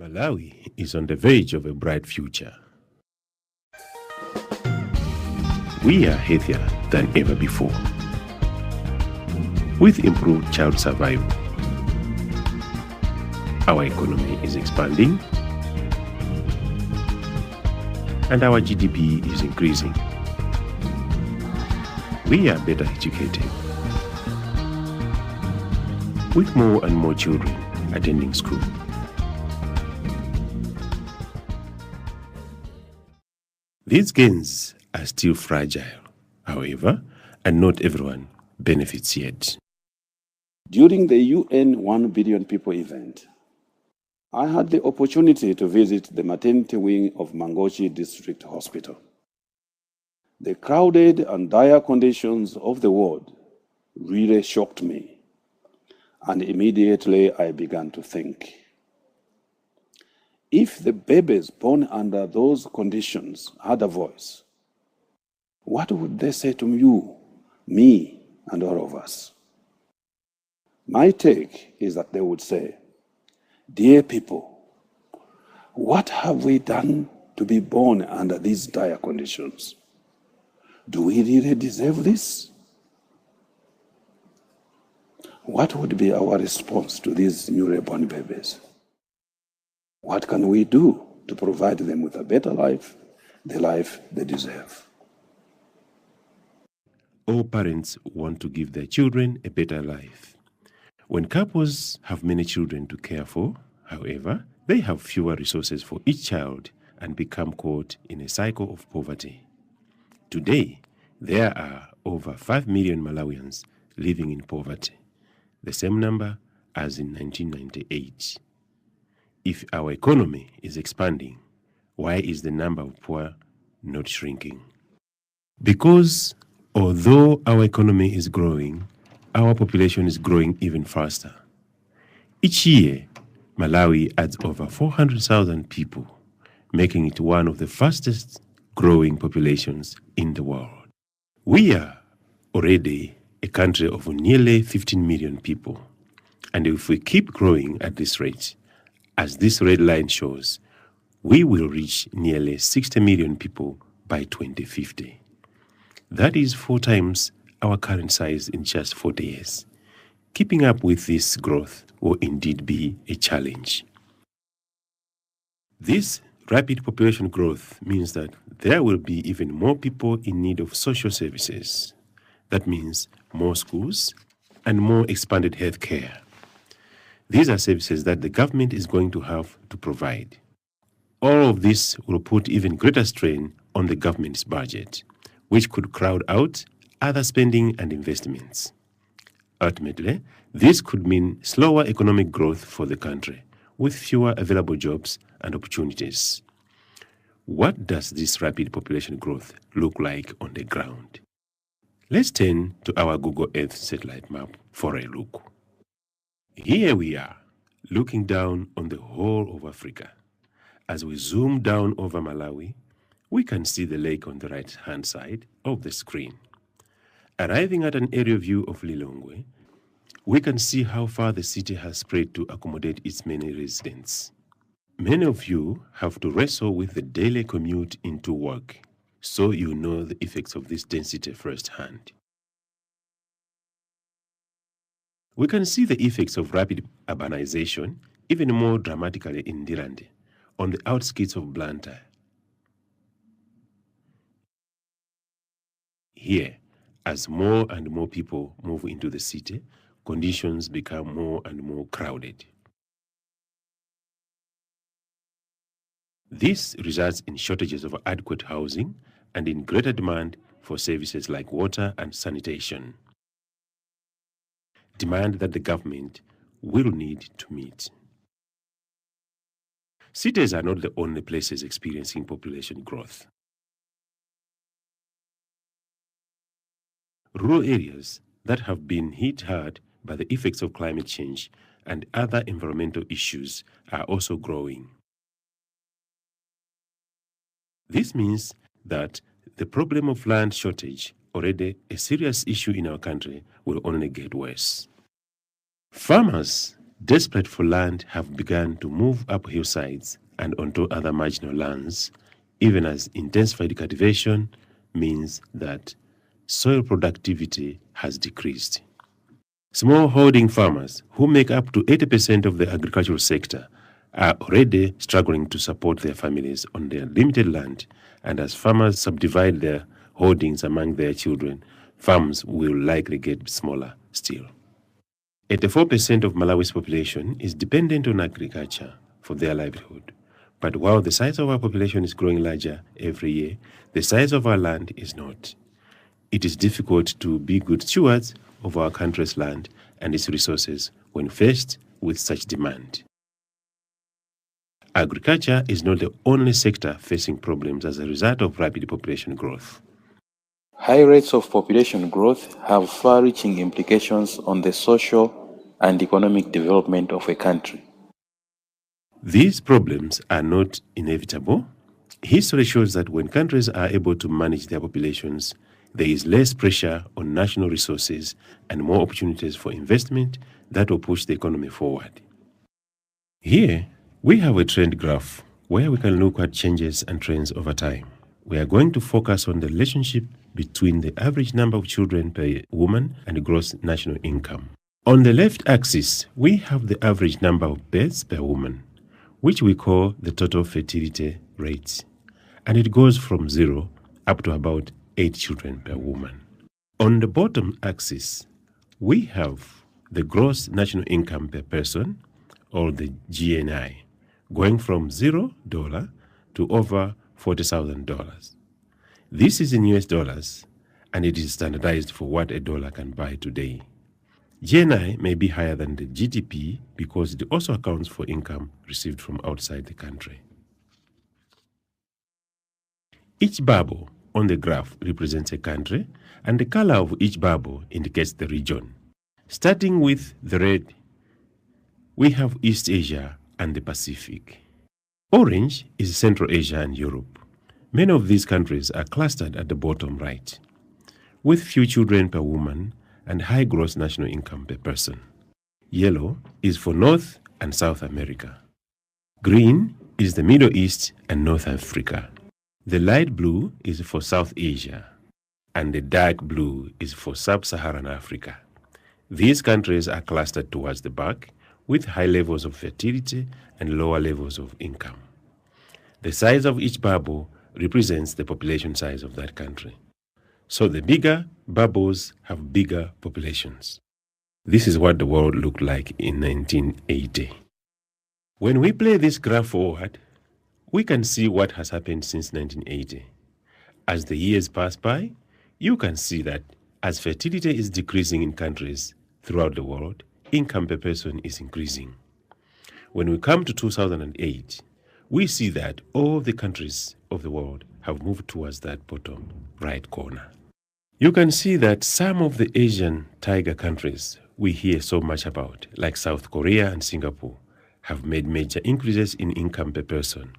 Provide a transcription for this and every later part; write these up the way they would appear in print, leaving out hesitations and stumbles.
Malawi is on the verge of a bright future. We are healthier than ever before, with improved child survival. Our economy is expanding, and our GDP is increasing. We are better educated, with more and more children attending school. These gains are still fragile, however, and not everyone benefits yet. During the UN 1 billion people event, I had the opportunity to visit the maternity wing of Mangochi District Hospital. The crowded and dire conditions of the ward really shocked me, and immediately I began to think, if the babies born under those conditions had a voice, what would they say to you, me, and all of us? My take is that they would say, dear people, what have we done to be born under these dire conditions? Do we really deserve this? What would be our response to these newly born babies? What can we do to provide them with a better life, the life they deserve? All parents want to give their children a better life. When couples have many children to care for, however, they have fewer resources for each child and become caught in a cycle of poverty. Today, there are over 5 million Malawians living in poverty, the same number as in 1998. If our economy is expanding, why is the number of poor not shrinking? Because although our economy is growing, our population is growing even faster. Each year, Malawi adds over 400,000 people, making it one of the fastest growing populations in the world. We are already a country of nearly 15 million people, and if we keep growing at this rate, as this red line shows, we will reach nearly 60 million people by 2050. That is 4 times our current size in just 40 years. Keeping up with this growth will indeed be a challenge. This rapid population growth means that there will be even more people in need of social services. That means more schools and more expanded health care. These are services that the government is going to have to provide. All of this will put even greater strain on the government's budget, which could crowd out other spending and investments. Ultimately, this could mean slower economic growth for the country, with fewer available jobs and opportunities. What does this rapid population growth look like on the ground? Let's turn to our Google Earth satellite map for a look. Here we are, looking down on the whole of Africa. As we zoom down over Malawi, we can see the lake on the right-hand side of the screen. Arriving at an aerial view of Lilongwe, we can see how far the city has spread to accommodate its many residents. Many of you have to wrestle with the daily commute into work, so you know the effects of this density firsthand. We can see the effects of rapid urbanization even more dramatically in Ndirande, on the outskirts of Blantyre. Here, as more and more people move into the city, conditions become more and more crowded. This results in shortages of adequate housing and in greater demand for services like water and sanitation. Demand that the government will need to meet. Cities are not the only places experiencing population growth. Rural areas that have been hit hard by the effects of climate change and other environmental issues are also growing. This means that the problem of land shortage, already a serious issue in our country, will only get worse. Farmers desperate for land have begun to move up hillsides and onto other marginal lands, even as intensified cultivation means that soil productivity has decreased. Smallholding farmers, who make up to 80% of the agricultural sector, are already struggling to support their families on their limited land, and as farmers subdivide their holdings among their children, farms will likely get smaller still. 84% of Malawi's population is dependent on agriculture for their livelihood. But while the size of our population is growing larger every year, the size of our land is not. It is difficult to be good stewards of our country's land and its resources when faced with such demand. Agriculture is not the only sector facing problems as a result of rapid population growth. High rates of population growth have far-reaching implications on the social and economic development of a country. These problems are not inevitable. History shows that when countries are able to manage their populations, there is less pressure on national resources and more opportunities for investment that will push the economy forward. Here, we have a trend graph where we can look at changes and trends over time. We are going to focus on the relationship between the average number of children per woman and gross national income. On the left axis, we have the average number of births per woman, which we call the total fertility rate, and it goes from 0 up to about 8 children per woman. On the bottom axis, we have the gross national income per person, or the GNI, going from $0 to over $40,000. This is in US dollars, and it is standardized for what a dollar can buy today. GNI may be higher than the GDP because it also accounts for income received from outside the country. Each bubble on the graph represents a country, and the color of each bubble indicates the region. Starting with the red, we have East Asia and the Pacific. Orange is Central Asia and Europe. Many of these countries are clustered at the bottom right, with few children per woman and high gross national income per person. Yellow is for North and South America. Green is the Middle East and North Africa. The light blue is for South Asia, and the dark blue is for Sub-Saharan Africa. These countries are clustered towards the back, with high levels of fertility and lower levels of income. The size of each bubble represents the population size of that country. So the bigger bubbles have bigger populations. This is what the world looked like in 1980. When we play this graph forward, we can see what has happened since 1980. As the years pass by, you can see that as fertility is decreasing in countries throughout the world, income per person is increasing. When we come to 2008, we see that all the countries of the world have moved towards that bottom right corner. You can see that some of the Asian tiger countries we hear so much about, like South Korea and Singapore, have made major increases in income per person.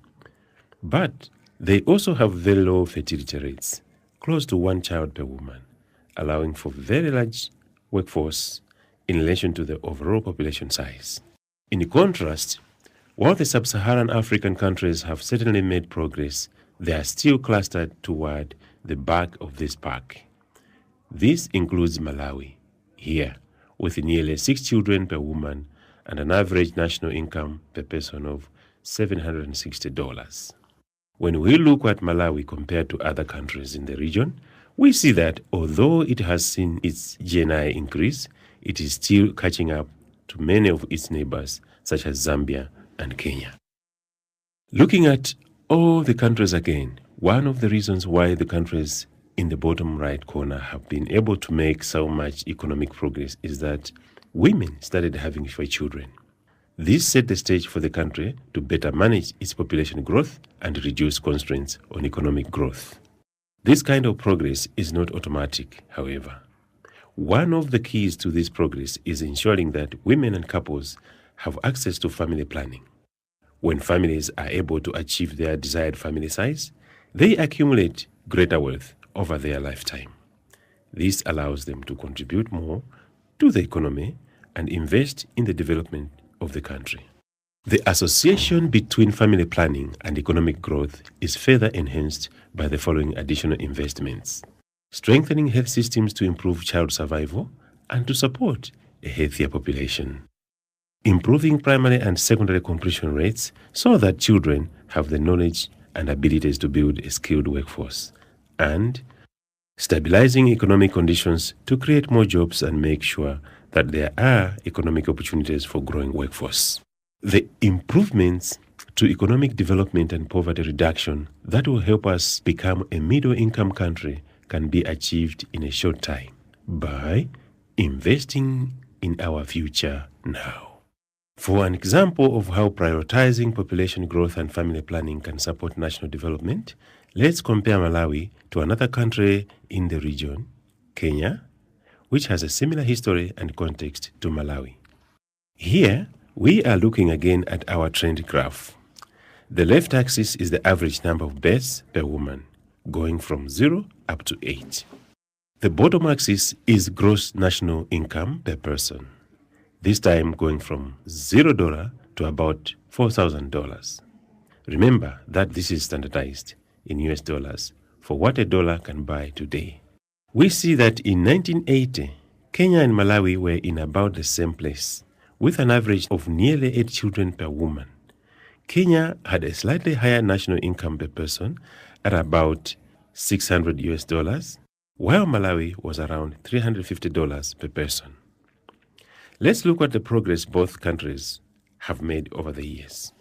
But they also have very low fertility rates, close to 1 child per woman, allowing for very large workforce in relation to the overall population size. In contrast, while the sub-Saharan African countries have certainly made progress, they are still clustered toward the back of this pack. This includes Malawi, here, with nearly 6 children per woman and an average national income per person of $760. When we look at Malawi compared to other countries in the region, we see that although it has seen its GNI increase, it is still catching up to many of its neighbors, such as Zambia and Kenya. Looking at all the countries again, one of the reasons why the countries in the bottom right corner have been able to make so much economic progress is that women started having fewer children. This set the stage for the country to better manage its population growth and reduce constraints on economic growth. This kind of progress is not automatic, however. One of the keys to this progress is ensuring that women and couples have access to family planning. When families are able to achieve their desired family size, they accumulate greater wealth over their lifetime. This allows them to contribute more to the economy and invest in the development of the country. The association between family planning and economic growth is further enhanced by the following additional investments: strengthening health systems to improve child survival and to support a healthier population, improving primary and secondary completion rates so that children have the knowledge and abilities to build a skilled workforce, and stabilizing economic conditions to create more jobs and make sure that there are economic opportunities for growing workforce. The improvements to economic development and poverty reduction that will help us become a middle-income country can be achieved in a short time by investing in our future now. For an example of how prioritizing population growth and family planning can support national development, let's compare Malawi to another country in the region, Kenya, which has a similar history and context to Malawi. Here, we are looking again at our trend graph. The left axis is the average number of births per woman, going from 0 up to 8. The bottom axis is gross national income per person, this time going from $0 to about $4,000. Remember that this is standardized in US dollars for what a dollar can buy today. We see that in 1980, Kenya and Malawi were in about the same place, with an average of nearly 8 children per woman. Kenya had a slightly higher national income per person at about $600 US, while Malawi was around $350 per person. Let's look at the progress both countries have made over the years.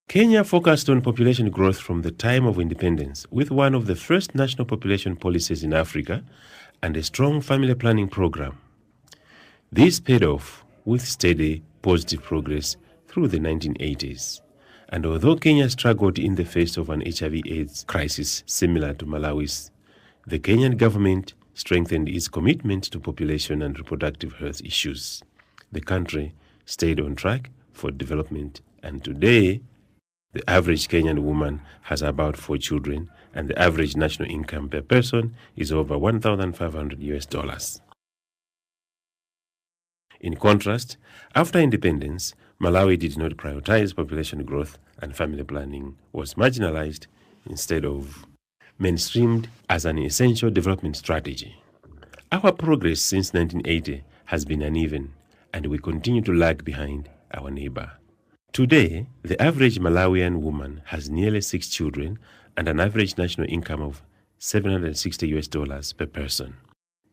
Kenya focused on population growth from the time of independence with one of the first national population policies in Africa and a strong family planning program. This paid off with steady, positive progress through the 1980s. And although Kenya struggled in the face of an HIV/AIDS crisis similar to Malawi's, the Kenyan government strengthened its commitment to population and reproductive health issues. The country stayed on track for development, and today, the average Kenyan woman has about 4 children, and the average national income per person is over $1,500 US. In contrast, after independence, Malawi did not prioritize population growth and family planning was marginalized instead of mainstreamed as an essential development strategy. Our progress since 1980 has been uneven, and we continue to lag behind our neighbor. Today, the average Malawian woman has nearly 6 children and an average national income of $760 US per person.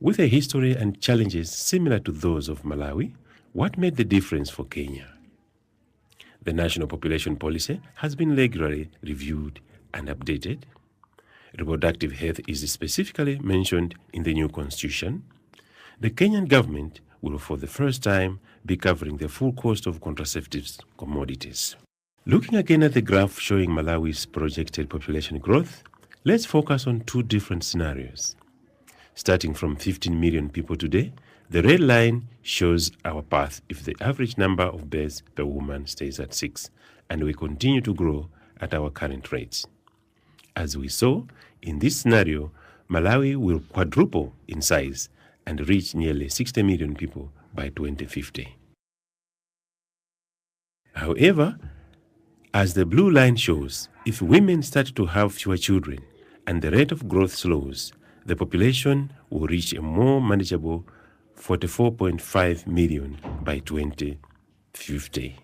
With a history and challenges similar to those of Malawi, what made the difference for Kenya? The National Population Policy has been regularly reviewed and updated. Reproductive health is specifically mentioned in the new constitution. The Kenyan government will for the first time be covering the full cost of contraceptives commodities. Looking again at the graph showing Malawi's projected population growth, let's focus on 2 different scenarios. Starting from 15 million people today, the red line shows our path if the average number of births per woman stays at 6, and we continue to grow at our current rates. As we saw, in this scenario, Malawi will quadruple in size and reach nearly 60 million people by 2050. However, as the blue line shows, if women start to have fewer children and the rate of growth slows, the population will reach a more manageable 44.5 million by 2050.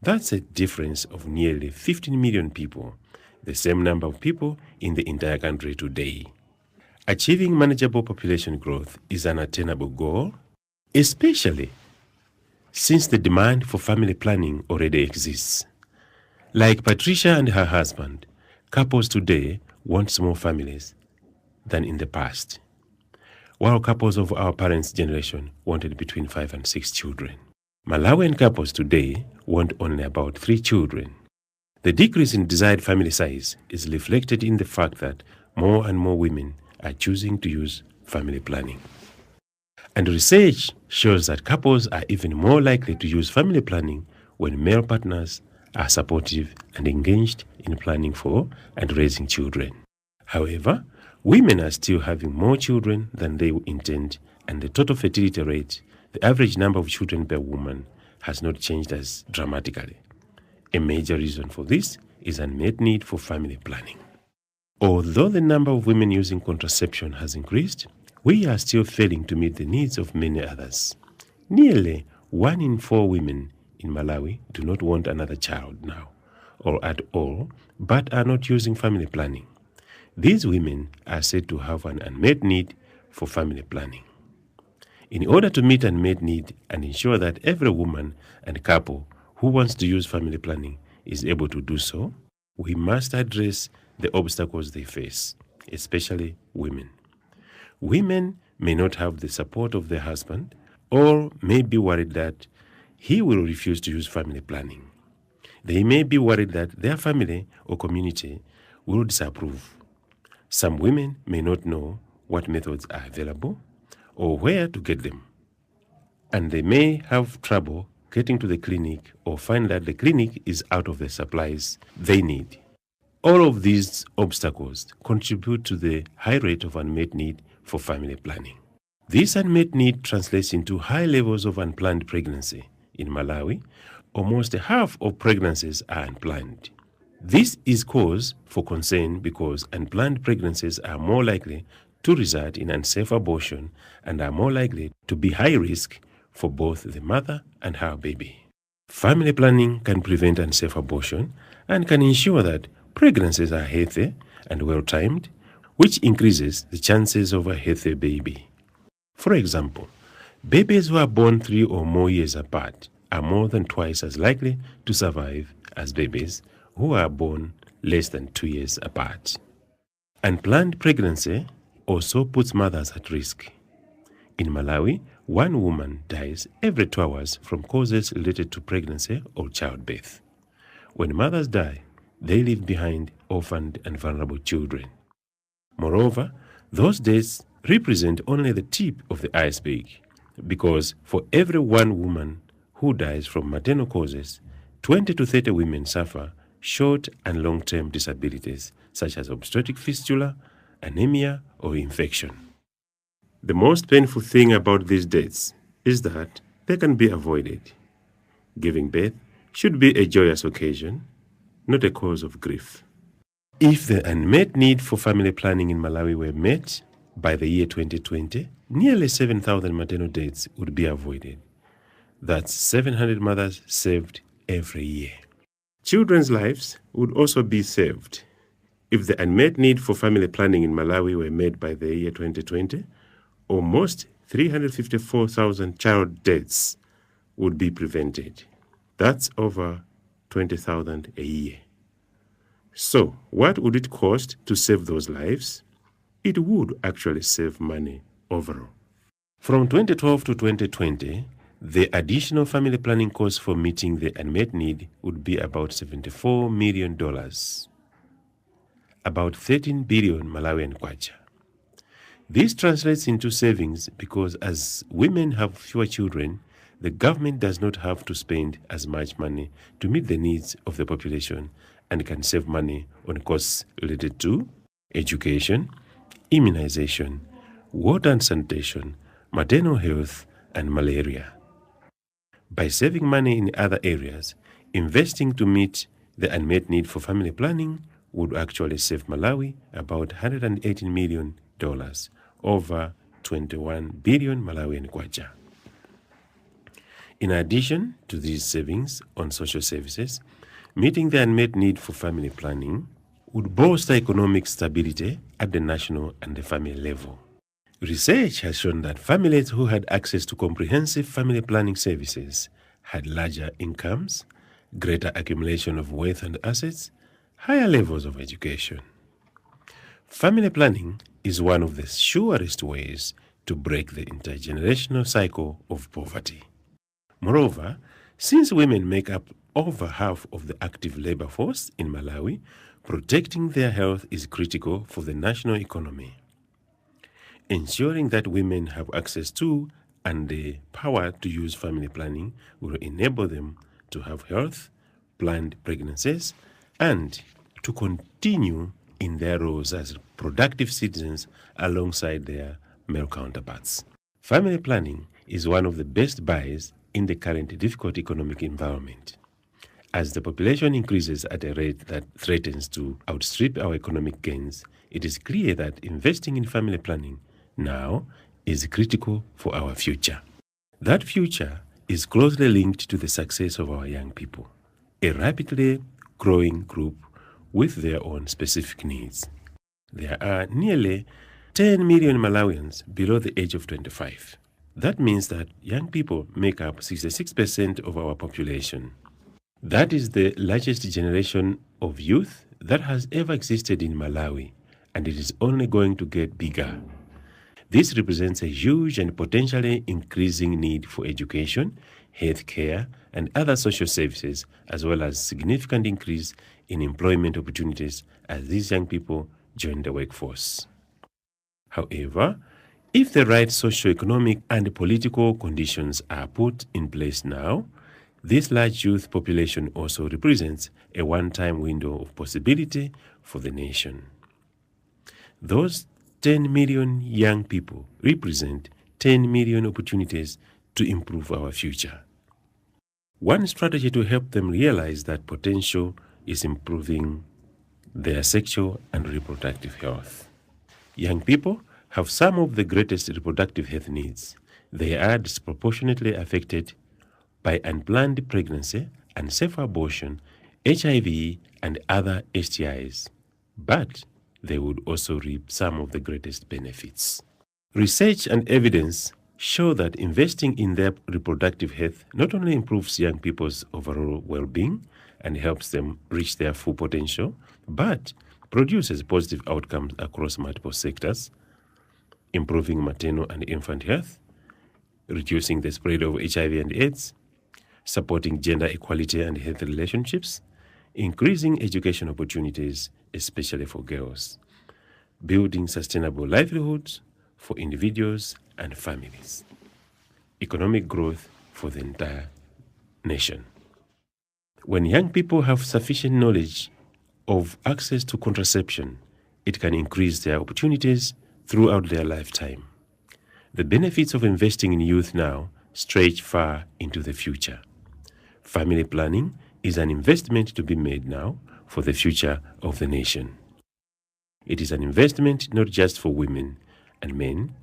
That's a difference of nearly 15 million people, the same number of people in the entire country today. Achieving manageable population growth is an attainable goal, especially since the demand for family planning already exists. Like Patricia and her husband, couples today want small families than in the past, while couples of our parents' generation wanted between 5 and 6 children. Malawian couples today want only about 3 children. The decrease in desired family size is reflected in the fact that more and more women are choosing to use family planning. And research shows that couples are even more likely to use family planning when male partners are supportive and engaged in planning for and raising children. However, women are still having more children than they intend, and the total fertility rate, the average number of children per woman, has not changed as dramatically. A major reason for this is unmet need for family planning. Although the number of women using contraception has increased, we are still failing to meet the needs of many others. Nearly 1 in 4 women in Malawi do not want another child now, or at all, but are not using family planning. These women are said to have an unmet need for family planning. In order to meet unmet need and ensure that every woman and couple who wants to use family planning is able to do so, we must address the obstacles they face, especially women. Women may not have the support of their husband or may be worried that he will refuse to use family planning. They may be worried that their family or community will disapprove. Some women may not know what methods are available or where to get them, and they may have trouble getting to the clinic or find that the clinic is out of the supplies they need. All of these obstacles contribute to the high rate of unmet need for family planning. This unmet need translates into high levels of unplanned pregnancy. In Malawi, almost half of pregnancies are unplanned. This is cause for concern because unplanned pregnancies are more likely to result in unsafe abortion and are more likely to be high risk for both the mother and her baby. Family planning can prevent unsafe abortion and can ensure that pregnancies are healthy and well-timed, which increases the chances of a healthy baby. For example, babies who are born 3 or more years apart are more than twice as likely to survive as babies who are born less than 2 years apart. Unplanned pregnancy also puts mothers at risk. In Malawi, 1 woman dies every 2 hours from causes related to pregnancy or childbirth. When mothers die, they leave behind orphaned and vulnerable children. Moreover, those deaths represent only the tip of the iceberg, because for every 1 woman who dies from maternal causes, 20 to 30 women suffer short and long-term disabilities such as obstetric fistula, anemia, or infection. The most painful thing about these deaths is that they can be avoided. Giving birth should be a joyous occasion, not a cause of grief. If the unmet need for family planning in Malawi were met by the year 2020, nearly 7,000 maternal deaths would be avoided. That's 700 mothers saved every year. Children's lives would also be saved. If the unmet need for family planning in Malawi were met by the year 2020, almost 354,000 child deaths would be prevented. That's over 20,000 a year. So, what would it cost to save those lives? It would actually save money overall. From 2012 to 2020, the additional family planning cost for meeting the unmet need would be about $74 million, about 13 billion Malawian kwacha. This translates into savings because as women have fewer children, the government does not have to spend as much money to meet the needs of the population and can save money on costs related to education, immunization, water and sanitation, maternal health, and malaria. By saving money in other areas, investing to meet the unmet need for family planning would actually save Malawi about $118 million, over 21 billion Malawian kwacha. In addition to these savings on social services, meeting the unmet need for family planning would bolster economic stability at the national and the family level. Research has shown that families who had access to comprehensive family planning services had larger incomes, greater accumulation of wealth and assets, higher levels of education. Family planning is one of the surest ways to break the intergenerational cycle of poverty. Moreover, since women make up over half of the active labor force in Malawi, protecting their health is critical for the national economy. Ensuring that women have access to and the power to use family planning will enable them to have health, planned pregnancies, and to continue in their roles as productive citizens alongside their male counterparts. Family planning is one of the best buys in the current difficult economic environment. As the population increases at a rate that threatens to outstrip our economic gains, it is clear that investing in family planning now is critical for our future. That future is closely linked to the success of our young people, a rapidly growing group with their own specific needs. There are nearly 10 million Malawians below the age of 25. That means that young people make up 66% of our population. That is the largest generation of youth that has ever existed in Malawi, and it is only going to get bigger. This represents a huge and potentially increasing need for education, healthcare, and other social services, as well as significant increase in employment opportunities as these young people join the workforce. However, if the right socio-economic and political conditions are put in place now, this large youth population also represents a one-time window of possibility for the nation. Those 10 million young people represent 10 million opportunities to improve our future. One strategy to help them realize that potential is improving their sexual and reproductive health. Young people have some of the greatest reproductive health needs. They are disproportionately affected by unplanned pregnancy, unsafe abortion, HIV, and other STIs, but they would also reap some of the greatest benefits. Research and evidence show that investing in their reproductive health not only improves young people's overall well-being and helps them reach their full potential, but produces positive outcomes across multiple sectors, improving maternal and infant health, reducing the spread of HIV and AIDS, supporting gender equality and healthy relationships, increasing education opportunities, especially for girls, building sustainable livelihoods for individuals and families, economic growth for the entire nation. When young people have sufficient knowledge of access to contraception, it can increase their opportunities throughout their lifetime. The benefits of investing in youth now stretch far into the future. Family planning is an investment to be made now for the future of the nation. It is an investment not just for women and men,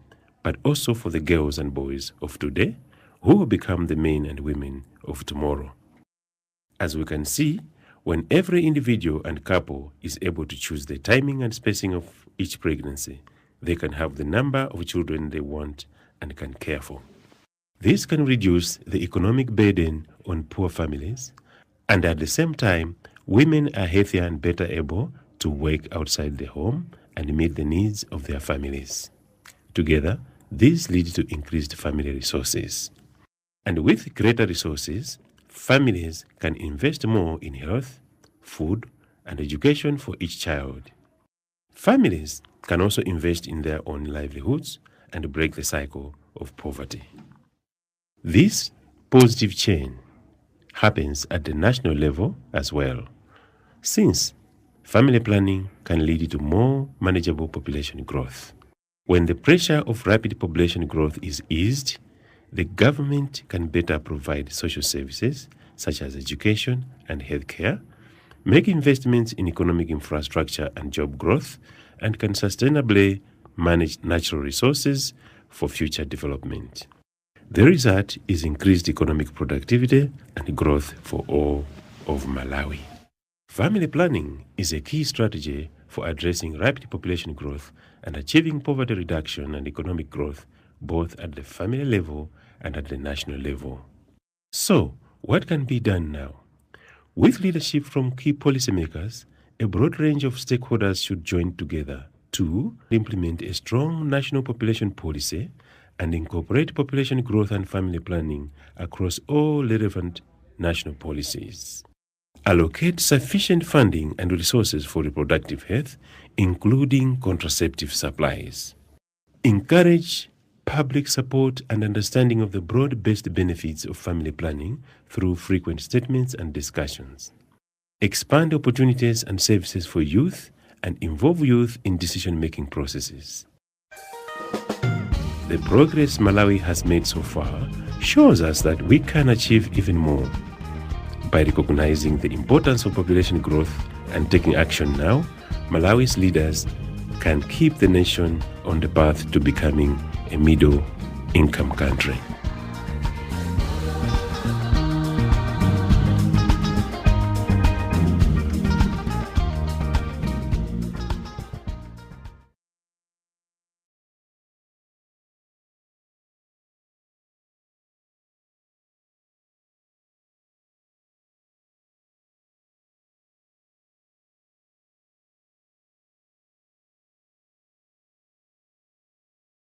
but also for the girls and boys of today who will become the men and women of tomorrow. As we can see, when every individual and couple is able to choose the timing and spacing of each pregnancy, they can have the number of children they want and can care for. This can reduce the economic burden on poor families, and at the same time, women are healthier and better able to work outside the home and meet the needs of their families. Together, this leads to increased family resources. And with greater resources, families can invest more in health, food, and education for each child. Families can also invest in their own livelihoods and break the cycle of poverty. This positive change happens at the national level as well, since family planning can lead to more manageable population growth. When the pressure of rapid population growth is eased, the government can better provide social services such as education and healthcare, make investments in economic infrastructure and job growth, and can sustainably manage natural resources for future development. The result is increased economic productivity and growth for all of Malawi. Family planning is a key strategy for addressing rapid population growth and achieving poverty reduction and economic growth both at the family level and at the national level. So, what can be done now? With leadership from key policymakers, a broad range of stakeholders should join together to implement a strong national population policy and incorporate population growth and family planning across all relevant national policies. Allocate sufficient funding and resources for reproductive health, including contraceptive supplies. Encourage public support and understanding of the broad-based benefits of family planning through frequent statements and discussions. Expand opportunities and services for youth and involve youth in decision-making processes. The progress Malawi has made so far shows us that we can achieve even more. By recognizing the importance of population growth and taking action now, Malawi's leaders can keep the nation on the path to becoming a middle-income country.